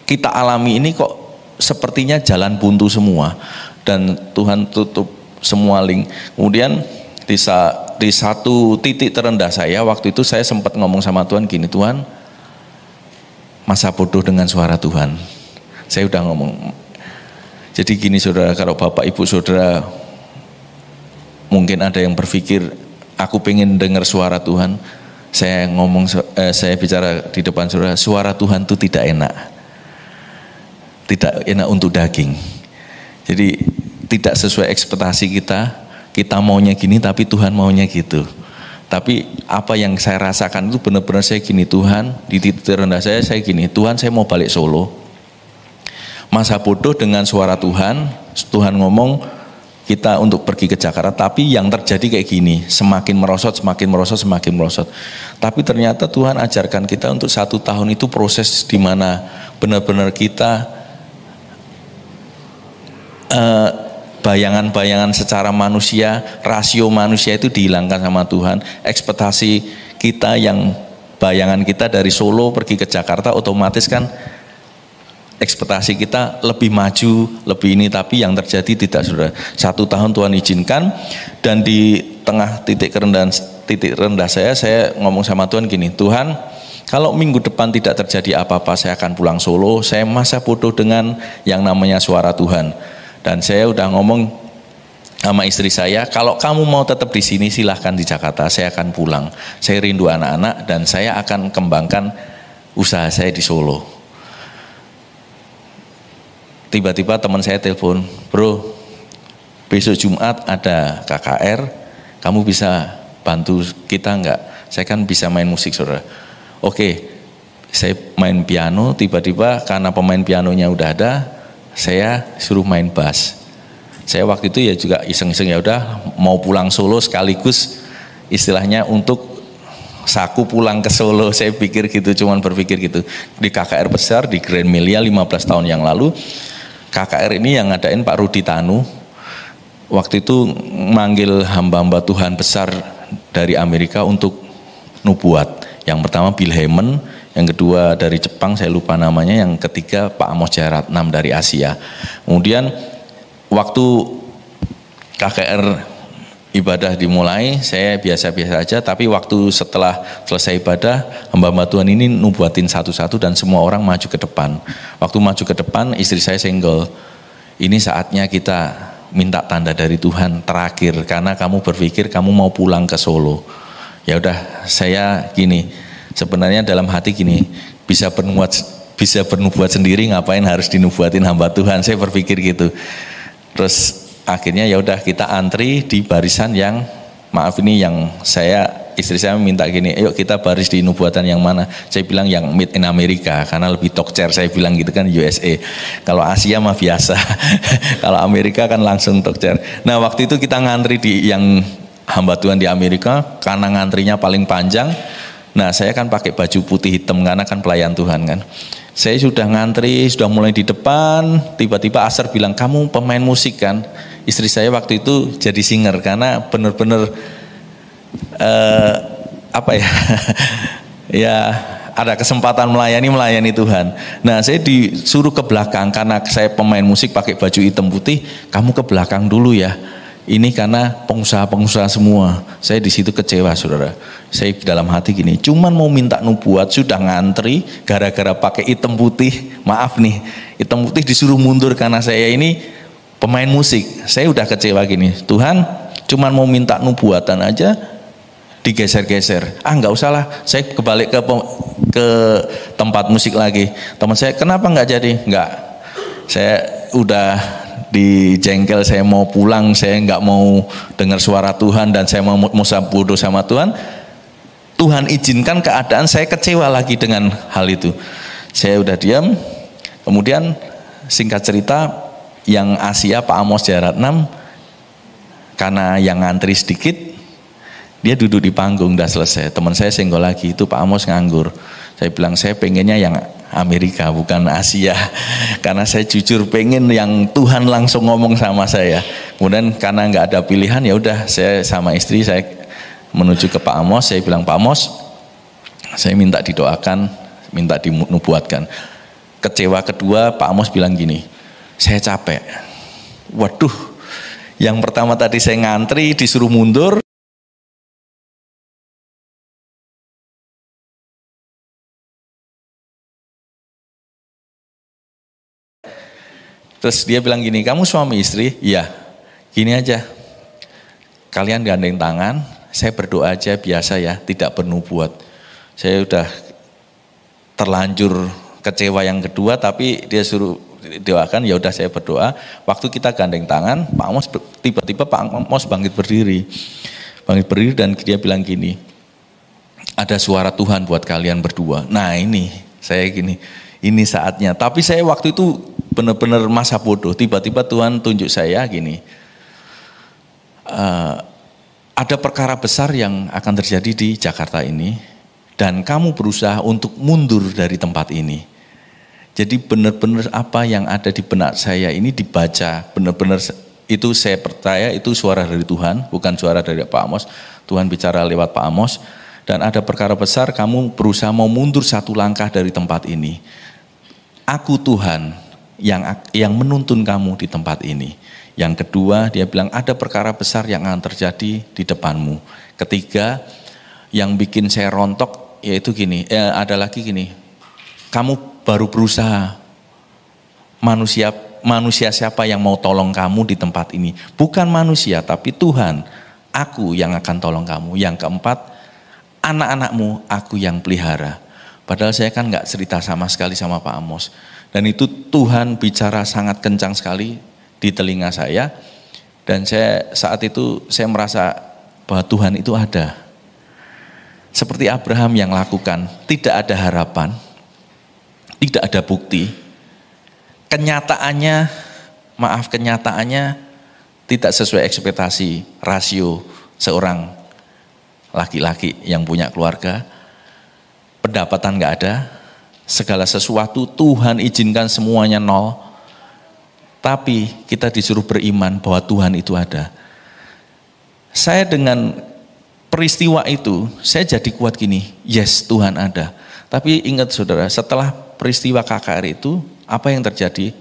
kita alami ini kok sepertinya jalan buntu semua, dan Tuhan tutup semua link. Kemudian di satu titik terendah saya, waktu itu saya sempat ngomong sama Tuhan gini, Tuhan, masa bodoh dengan suara Tuhan. Saya udah ngomong. Jadi gini saudara, kalau bapak ibu saudara mungkin ada yang berpikir aku pengen dengar suara Tuhan, saya bicara di depan saudara, suara Tuhan itu tidak enak untuk daging. Jadi tidak sesuai ekspektasi kita maunya gini tapi Tuhan maunya gitu. Tapi apa yang saya rasakan itu benar-benar saya gini, Tuhan, di titik terendah saya gini, Tuhan saya mau balik Solo. Masa bodoh dengan suara Tuhan ngomong kita untuk pergi ke Jakarta, tapi yang terjadi kayak gini, semakin merosot. Tapi ternyata Tuhan ajarkan kita untuk 1 tahun itu proses di mana benar-benar kita bayangan-bayangan secara manusia, rasio manusia itu dihilangkan sama Tuhan. Ekspektasi kita yang bayangan kita dari Solo pergi ke Jakarta, otomatis kan ekspektasi kita lebih maju, lebih ini, tapi yang terjadi tidak, saudara. 1 tahun Tuhan izinkan, dan di tengah titik rendah saya ngomong sama Tuhan gini, Tuhan, kalau minggu depan tidak terjadi apa-apa, saya akan pulang Solo. Saya masa bodoh dengan yang namanya suara Tuhan. Dan saya udah ngomong sama istri saya, kalau kamu mau tetap di sini silahkan di Jakarta, saya akan pulang. Saya rindu anak-anak dan saya akan kembangkan usaha saya di Solo. Tiba-tiba teman saya telepon, bro, besok Jumat ada KKR, kamu bisa bantu kita enggak? Saya kan bisa main musik, saudara. Oke, saya main piano, tiba-tiba karena pemain pianonya udah ada, saya suruh main bass. Saya waktu itu ya juga iseng-iseng, ya udah mau pulang Solo sekaligus istilahnya untuk saku pulang ke Solo. Saya pikir gitu, cuman berpikir gitu. Di KKR besar di Grand Melia 15 tahun yang lalu, KKR ini yang ngadain Pak Rudi Tanu. Waktu itu manggil hamba-hamba Tuhan besar dari Amerika untuk nubuat. Yang pertama Bill Hamon, yang kedua dari Jepang saya lupa namanya, yang ketiga Pak Amos Jayaratnam dari Asia. Kemudian waktu KKR ibadah dimulai, saya biasa-biasa aja, tapi waktu setelah selesai ibadah, hamba-hamba Tuhan ini nubuatin satu-satu dan semua orang maju ke depan. Waktu maju ke depan, istri saya senggol. Ini saatnya kita minta tanda dari Tuhan terakhir, karena kamu berpikir kamu mau pulang ke Solo. Ya udah, saya gini, sebenarnya dalam hati gini, bisa bernubuat sendiri, ngapain harus dinubuatin hamba Tuhan? Saya berpikir gitu. Terus akhirnya ya udah kita antri di barisan yang, maaf ini yang istri saya minta gini, ayo kita baris di nubuatan yang mana? Saya bilang yang made in Amerika, karena lebih tokcer, saya bilang gitu kan, USA. Kalau Asia mah biasa, kalau Amerika kan langsung tokcer. Nah waktu itu kita ngantri di yang hamba Tuhan di Amerika, karena ngantrinya paling panjang. Nah saya kan pakai baju putih hitam karena kan pelayan Tuhan kan. Saya sudah ngantri, sudah mulai di depan, tiba-tiba Asar bilang, kamu pemain musik kan? Istri saya waktu itu jadi singer karena benar-benar ya ada kesempatan melayani Tuhan. Nah saya disuruh ke belakang karena saya pemain musik pakai baju hitam putih, kamu ke belakang dulu ya. Ini karena pengusaha-pengusaha semua. Saya di situ kecewa, saudara. Saya dalam hati gini, cuman mau minta nubuat sudah ngantri, gara-gara pakai hitam putih. Maaf nih, hitam putih disuruh mundur karena saya ini pemain musik. Saya udah kecewa gini, Tuhan, cuman mau minta nubuatan aja digeser-geser. Nggak usah lah, saya kebalik ke tempat musik lagi. Teman saya, kenapa nggak jadi? Nggak, saya udah di jengkel, saya mau pulang, saya nggak mau dengar suara Tuhan dan saya mau bodoh sama Tuhan. Tuhan izinkan keadaan saya kecewa lagi dengan hal itu. Saya udah diam. Kemudian singkat cerita, yang Asia Pak Amos Jayaratnam, karena yang ngantri sedikit, dia duduk di panggung, udah selesai. Teman saya senggol lagi, itu Pak Amos nganggur. Saya bilang, saya pengennya yang Amerika bukan Asia, karena saya jujur pengen yang Tuhan langsung ngomong sama saya. Kemudian karena nggak ada pilihan, ya udah saya sama istri saya menuju ke Pak Amos. Saya bilang, Pak Amos, saya minta didoakan, minta dinubuatkan. Kecewa kedua, Pak Amos bilang gini, saya capek. Waduh, yang pertama tadi saya ngantri disuruh mundur. Terus dia bilang gini, kamu suami istri? Iya. Gini aja, kalian gandeng tangan, saya berdoa aja biasa ya, tidak bernubuat. Saya udah terlanjur kecewa yang kedua, tapi dia suruh doakan, ya udah saya berdoa. Waktu kita gandeng tangan, Pak Amos tiba-tiba Pak Amos bangkit berdiri dan dia bilang gini, ada suara Tuhan buat kalian berdua. Nah ini, saya gini, ini saatnya. Tapi saya waktu itu benar-benar masa bodoh. Tiba-tiba Tuhan tunjuk saya gini, ada perkara besar yang akan terjadi di Jakarta ini, dan kamu berusaha untuk mundur dari tempat ini. Jadi benar-benar apa yang ada di benak saya ini dibaca, benar-benar itu saya percaya itu suara dari Tuhan, bukan suara dari Pak Amos. Tuhan bicara lewat Pak Amos, dan ada perkara besar, kamu berusaha mau mundur satu langkah dari tempat ini. Aku Tuhan yang menuntun kamu di tempat ini. Yang kedua, dia bilang ada perkara besar yang akan terjadi di depanmu. Ketiga, yang bikin saya rontok yaitu gini, ada lagi gini, kamu baru berusaha, manusia siapa yang mau tolong kamu di tempat ini? Bukan manusia, tapi Tuhan, aku yang akan tolong kamu. Yang keempat, anak-anakmu aku yang pelihara. Padahal saya kan nggak cerita sama sekali sama Pak Amos. Dan itu Tuhan bicara sangat kencang sekali di telinga saya. Dan saat itu saya merasa bahwa Tuhan itu ada. Seperti Abraham yang lakukan, tidak ada harapan, tidak ada bukti. Kenyataannya tidak sesuai ekspektasi rasio seorang laki-laki yang punya keluarga. Pendapatan nggak ada, segala sesuatu Tuhan izinkan semuanya nol. Tapi kita disuruh beriman bahwa Tuhan itu ada. Saya dengan peristiwa itu, saya jadi kuat gini, yes Tuhan ada. Tapi ingat saudara, setelah peristiwa KKR itu, apa yang terjadi?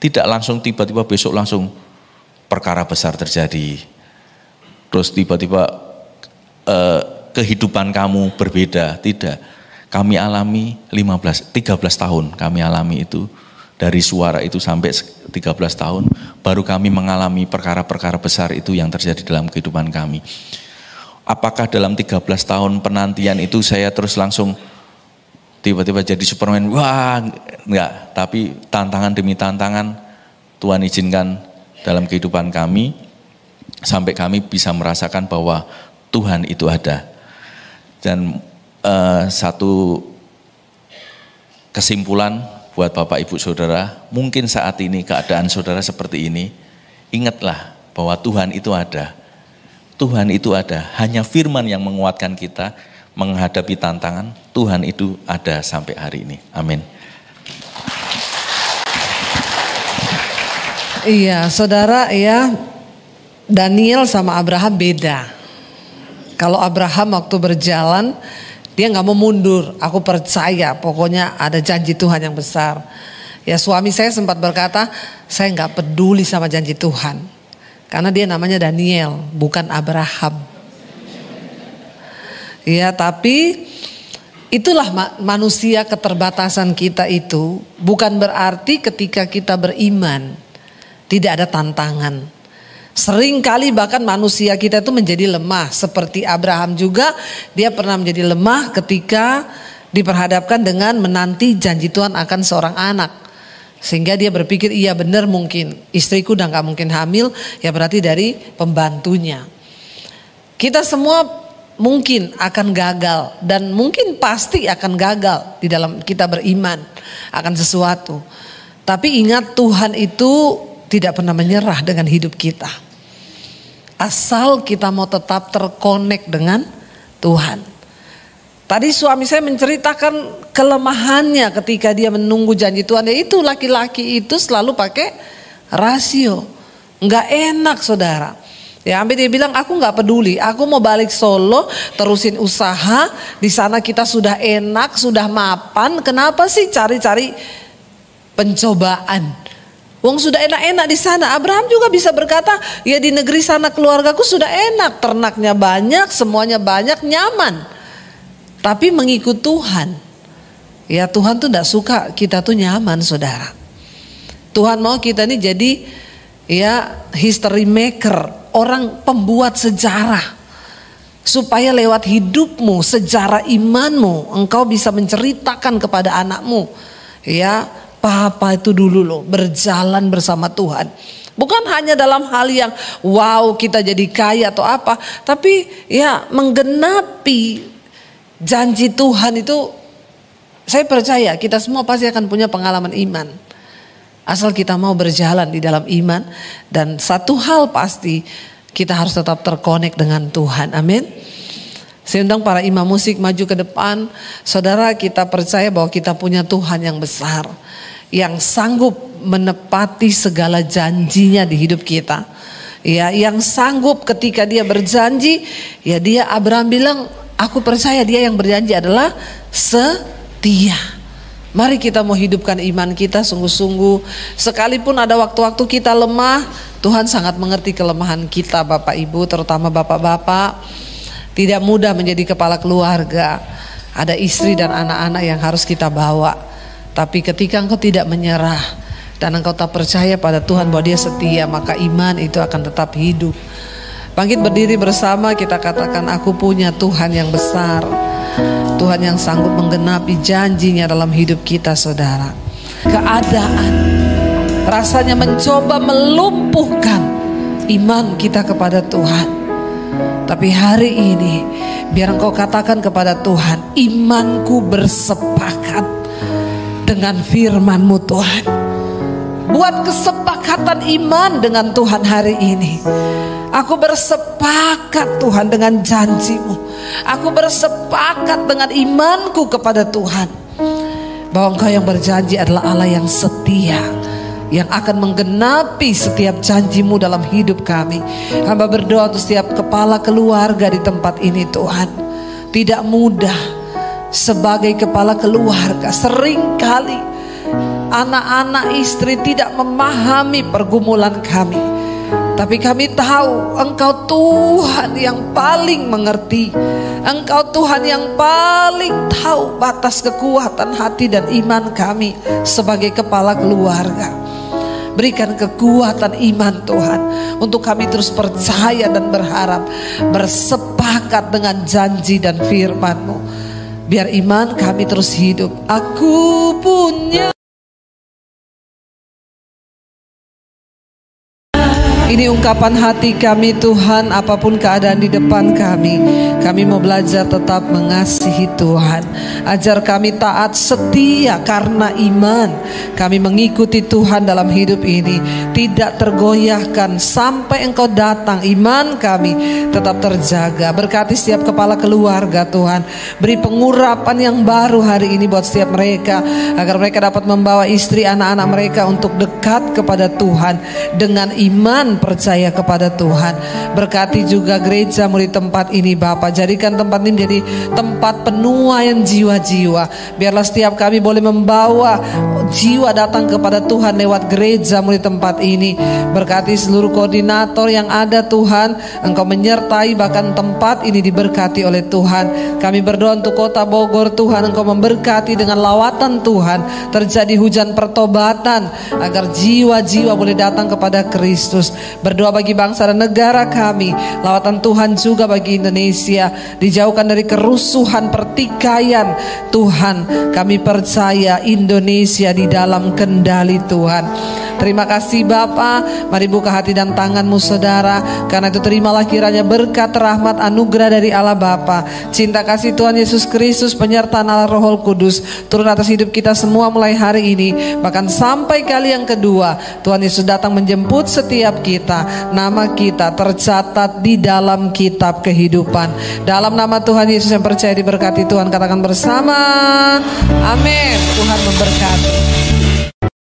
Tidak langsung tiba-tiba besok langsung perkara besar terjadi. Terus tiba-tiba kehidupan kamu berbeda. Tidak. Kami alami 13 tahun kami alami itu. Dari suara itu sampai 13 tahun, baru kami mengalami perkara-perkara besar itu yang terjadi dalam kehidupan kami. Apakah dalam 13 tahun penantian itu saya terus langsung tiba-tiba jadi Superman? Wah, enggak. Tapi tantangan demi tantangan Tuhan izinkan dalam kehidupan kami, sampai kami bisa merasakan bahwa Tuhan itu ada. Dan satu kesimpulan buat Bapak Ibu Saudara, mungkin saat ini keadaan saudara seperti ini, ingatlah bahwa Tuhan itu ada. Tuhan itu ada, hanya firman yang menguatkan kita menghadapi tantangan. Tuhan itu ada sampai hari ini. Amin. Iya, saudara ya, Daniel sama Abraham beda. Kalau Abraham waktu berjalan, dia gak mau mundur. Aku percaya pokoknya ada janji Tuhan yang besar. Ya, suami saya sempat berkata, saya gak peduli sama janji Tuhan. Karena dia namanya Daniel, bukan Abraham. Ya, tapi itulah manusia, keterbatasan kita itu. Bukan berarti ketika kita beriman tidak ada tantangan. Sering kali bahkan manusia kita itu menjadi lemah. Seperti Abraham juga, dia pernah menjadi lemah ketika diperhadapkan dengan menanti janji Tuhan akan seorang anak. Sehingga dia berpikir, iya benar mungkin istriku udah gak mungkin hamil, ya berarti dari pembantunya. Kita semua mungkin akan gagal, dan mungkin pasti akan gagal di dalam kita beriman akan sesuatu. Tapi ingat, Tuhan itu tidak pernah menyerah dengan hidup kita. Asal kita mau tetap terkonek dengan Tuhan. Tadi suami saya menceritakan kelemahannya ketika dia menunggu janji Tuhan. Yaitu laki-laki itu selalu pakai rasio. Nggak enak saudara. Ya, sampai dia bilang, aku nggak peduli. Aku mau balik Solo, terusin usaha. Di sana kita sudah enak, sudah mapan. Kenapa sih cari-cari pencobaan? Wong sudah enak-enak di sana. Abraham juga bisa berkata, ya di negeri sana keluargaku sudah enak, ternaknya banyak, semuanya banyak, nyaman. Tapi mengikut Tuhan, ya Tuhan tuh tidak suka kita tuh nyaman saudara. Tuhan mau kita ini jadi ya history maker, orang pembuat sejarah. Supaya lewat hidupmu, sejarah imanmu, engkau bisa menceritakan kepada anakmu, ya Papa itu dulu loh berjalan bersama Tuhan. Bukan hanya dalam hal yang wow kita jadi kaya atau apa, tapi ya menggenapi janji Tuhan itu. Saya percaya kita semua pasti akan punya pengalaman iman. Asal kita mau berjalan di dalam iman. Dan satu hal pasti, kita harus tetap terkonek dengan Tuhan. Amin. Saya undang para imam musik maju ke depan. Saudara, kita percaya bahwa kita punya Tuhan yang besar, yang sanggup menepati segala janjinya di hidup kita. Ya, yang sanggup ketika dia berjanji, ya dia, Abraham bilang, aku percaya dia yang berjanji adalah setia. Mari kita mau hidupkan iman kita sungguh-sungguh. Sekalipun ada waktu-waktu kita lemah, Tuhan sangat mengerti kelemahan kita Bapak Ibu, terutama Bapak-bapak. Tidak mudah menjadi kepala keluarga. Ada istri dan anak-anak yang harus kita bawa. Tapi ketika engkau tidak menyerah dan engkau tak percaya pada Tuhan bahwa dia setia, maka iman itu akan tetap hidup. Bangkit berdiri bersama, kita katakan, aku punya Tuhan yang besar. Tuhan yang sanggup menggenapi janjinya dalam hidup kita saudara. Keadaan rasanya mencoba melumpuhkan iman kita kepada Tuhan. Tapi hari ini biar engkau katakan kepada Tuhan, imanku bersepakat dengan firman-Mu Tuhan. Buat kesepakatan iman dengan Tuhan hari ini. Aku bersepakat Tuhan dengan janji-Mu. Aku bersepakat dengan imanku kepada Tuhan, bahwa Engkau yang berjanji adalah Allah yang setia. yang akan menggenapi setiap janji-Mu dalam hidup kami. Hamba berdoa untuk setiap kepala keluarga di tempat ini Tuhan. Tidak mudah sebagai kepala keluarga, seringkali anak-anak istri tidak memahami pergumulan kami. Tapi kami tahu Engkau Tuhan yang paling mengerti. Engkau Tuhan yang paling tahu batas kekuatan hati dan iman kami sebagai kepala keluarga. Berikan kekuatan iman Tuhan untuk kami terus percaya dan berharap, bersepakat dengan janji dan firman-Mu. Biar iman kami terus hidup. Aku punya. Ini ungkapan hati kami Tuhan, apapun keadaan di depan kami mau belajar tetap mengasihi Tuhan. Ajar kami taat setia karena iman. Kami mengikuti Tuhan dalam hidup ini, tidak tergoyahkan sampai Engkau datang. Iman kami tetap terjaga. Berkati setiap kepala keluarga Tuhan. Beri pengurapan yang baru hari ini buat setiap mereka, agar mereka dapat membawa istri, anak-anak mereka untuk dekat kepada Tuhan dengan iman, percaya kepada Tuhan. Berkati juga gereja-Mu di tempat ini Bapa. Jadikan tempat ini menjadi tempat penuaian jiwa-jiwa. Biarlah setiap kami boleh membawa jiwa datang kepada Tuhan lewat gereja-Mu di tempat ini. Berkati seluruh koordinator yang ada Tuhan. Engkau menyertai bahkan tempat ini diberkati oleh Tuhan. Kami berdoa untuk kota Bogor Tuhan. Engkau memberkati dengan lawatan Tuhan. Terjadi hujan pertobatan agar jiwa-jiwa boleh datang kepada Kristus. Berdoa bagi bangsa dan negara kami. Lawatan Tuhan juga bagi Indonesia. Dijauhkan dari kerusuhan, pertikaian. Tuhan, kami percaya Indonesia di dalam kendali Tuhan. Terima kasih Bapa. Mari buka hati dan tangan-Mu saudara. Karena itu terimalah kiranya berkat, rahmat, anugerah dari Allah Bapa, cinta kasih Tuhan Yesus Kristus, penyertaan Allah Roh Kudus turun atas hidup kita semua mulai hari ini, bahkan sampai kali yang kedua Tuhan Yesus datang menjemput setiap kita. Nama kita tercatat di dalam kitab kehidupan. Dalam nama Tuhan Yesus yang percaya diberkati Tuhan, katakan bersama amin. Tuhan memberkati.